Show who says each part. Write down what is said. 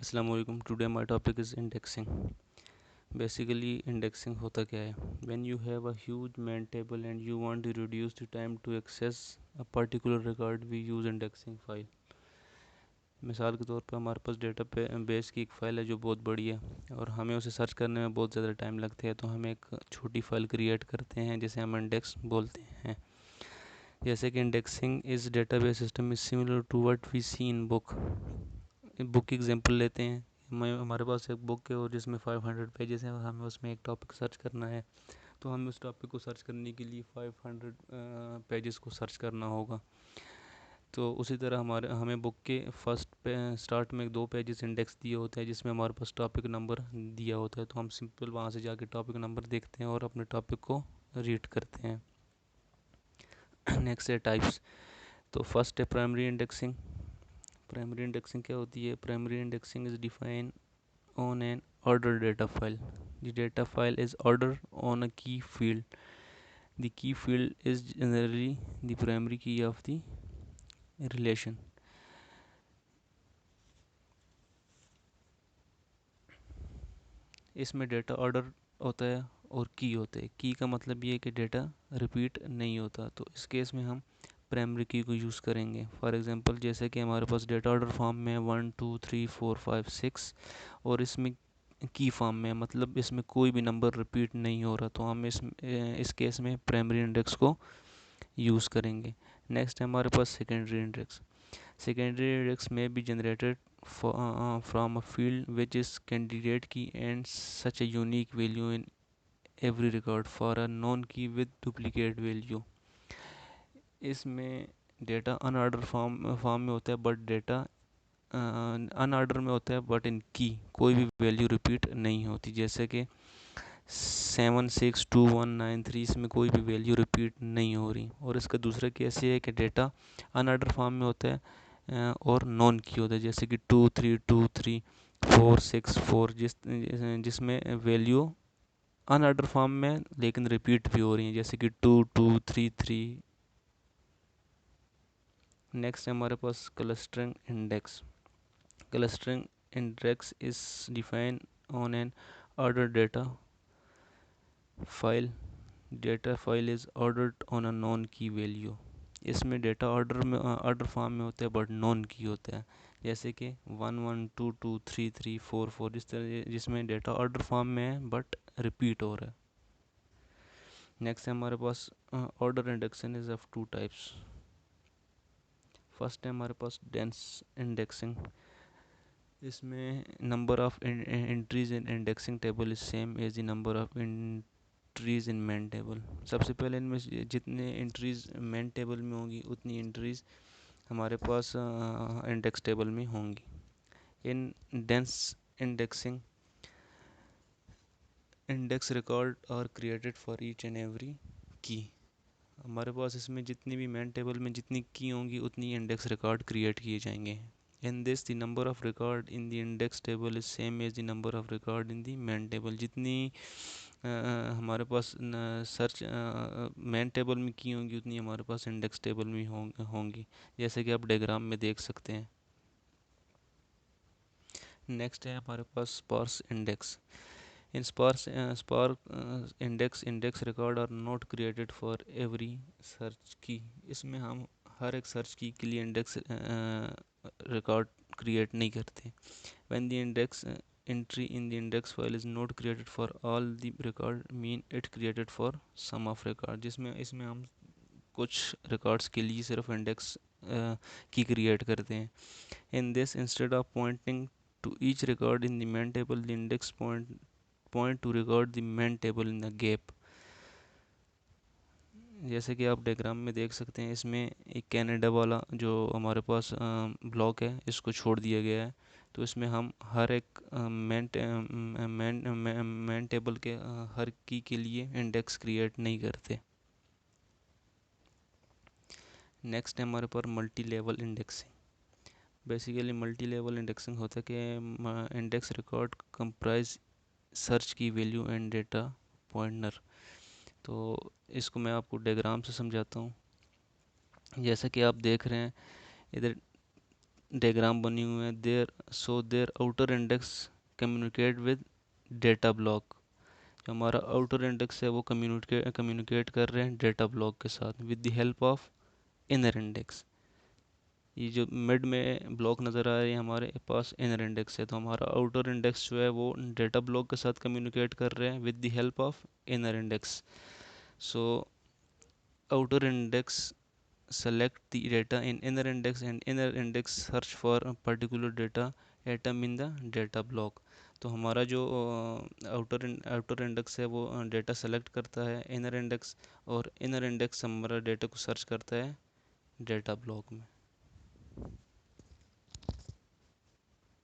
Speaker 1: Assalamualaikum. Today my topic is indexing. Basically, indexing होता क्या है? When you have a huge man table and you want to reduce the time to access a particular record, we use indexing file. मिसाल के तौर पर हमारे पास data पे base की एक फ़ाइल है जो बहुत बड़ी है और हमें उसे सर्च करने में बहुत ज़्यादा टाइम लगता है, तो हम एक छोटी फ़ाइल क्रिएट करते हैं जिसे हम इंडेक्स बोलते हैं। जैसे कि indexing is database system is similar to what we see in book. Book की एग्जांपल लेते हैं। हमारे पास एक बुक है और जिसमें 500 पेजेस हैं और हमें उसमें एक टॉपिक सर्च करना है, तो हमें उस टॉपिक को सर्च करने के लिए 500 पेजेस को सर्च करना होगा। तो उसी तरह हमें बुक के फर्स्ट पे स्टार्ट में 2 पेजेस इंडेक्स दिए होते हैं जिसमें हमारे पास टॉपिक नंबर दिया होता है, तो हम सिंपल वहाँ से जाके टॉपिक नंबर देखते हैं और अपने टॉपिक को रीड करते हैं। नेक्स्ट है टाइप्स। तो फर्स्ट है प्राइमरी इंडेक्सिंग। प्राइमरी इंडेक्सिंग क्या होती है? Primary indexing is define on an ordered data file. The data file is ordered on a key field. The key field is generally the primary key of the relation. इसमें data order होता है और की होता है। की का मतलब ये है कि डेटा रिपीट नहीं होता, तो इस केस में हम प्राइमरी की को यूज़ करेंगे। फॉर एग्जांपल, जैसे कि हमारे पास डेटा ऑर्डर फॉर्म में 1 2 3 4 5 6 और इसमें की फॉर्म में, मतलब इसमें कोई भी नंबर रिपीट नहीं हो रहा, तो हम इस केस में प्राइमरी इंडेक्स को यूज़ करेंगे। नेक्स्ट है हमारे पास सेकेंडरी इंडेक्स। सेकेंडरी इंडेक्स में be generated from a field which is candidate key and such a unique value in every record for a known key with duplicate value. इसमें data unordered form में होता है, but data unordered में होता है, but in की कोई भी वैल्यू रिपीट नहीं होती। जैसे कि 762193, इसमें कोई भी वैल्यू रिपीट नहीं हो रही। और इसका दूसरा केस ये है कि डेटा अनऑर्डर फॉर्म में होता है और नॉन की होता है, जैसे कि 2323 464, जिसमें वैल्यू अनऑर्डर फॉर्म में लेकिन रिपीट भी हो रही है, जैसे कि 2233। नेक्स्ट है हमारे पास clustering index. Clustering index is define on an order data file. Data file is ordered on a non key value. इसमें डेटा ऑर्डर फॉर्म में होता है बट नॉन की होता है, जैसे कि 11222334 जिस तरह, जिसमें डेटा ऑर्डर फॉर्म में है बट रिपीट हो रहा है। नेक्स्ट है हमारे पास order indexing is of 2 types. First है हमारे पास डेंस इंडेक्सिंग। इसमें number of entries in indexing table is same as the number of entries in main table. सबसे पहले इनमें जितने एंट्रीज मैन टेबल में होंगी उतनी एंट्रीज हमारे पास इंडेक्स टेबल में होंगी। In dense indexing, index record are created for each and every key. हमारे पास इसमें जितनी भी मैन टेबल में जितनी की होंगी उतनी इंडेक्स रिकॉर्ड क्रिएट किए जाएंगे। In this the number of record in the index table is same as the number of record in the main table. जितनी हमारे पास सर्च मैन टेबल में की होंगी उतनी हमारे पास इंडेक्स टेबल में होंगी, जैसे कि आप डायग्राम में देख सकते हैं। नेक्स्ट है हमारे पास sparse index. In sparse index record are not created for every search key. इसमें हम हर एक सर्च की के लिए इंडेक्स रिकॉर्ड क्रिएट नहीं करते। When the index entry in the index file is not created for all the record, mean it created for some of record। जिसमें इसमें हम कुछ रिकॉर्ड्स के लिए सिर्फ इंडेक्स की क्रिएट करते हैं। In this, instead of pointing to each record in the main table, the index point to record the main table in the gap। जैसे कि आप डायग्राम में देख सकते हैं, इसमें एक कनाडा वाला जो हमारे पास ब्लॉक है इसको छोड़ दिया गया है, तो इसमें हम हर एक मैन टेबल के हर की के लिए इंडेक्स क्रिएट नहीं करते। नेक्स्ट है हमारे पास multi level indexing. Basically multi level indexing होता है कि index record comprise search key value and data pointer. तो इसको मैं आपको डायग्राम से समझाता हूँ। जैसा कि आप देख रहे हैं इधर डायग्राम बनी हुई है, there so there outer index communicate with data block. जो हमारा आउटर इंडेक्स है वो कम्युनिकेट कर रहे हैं डेटा ब्लॉक के साथ with the help of inner index. ये जो मिड में ब्लॉक नज़र आ रही है हमारे पास इनर इंडेक्स है, तो हमारा आउटर इंडेक्स जो है वो डेटा ब्लॉक के साथ कम्युनिकेट कर रहे हैं with the help of inner index. So outer index select the data in inner index and inner index search for a particular data atom in the data block। तो हमारा जो outer index है वो data select करता है inner index, और inner index हमारा data को सर्च करता है डेटा ब्लॉक में।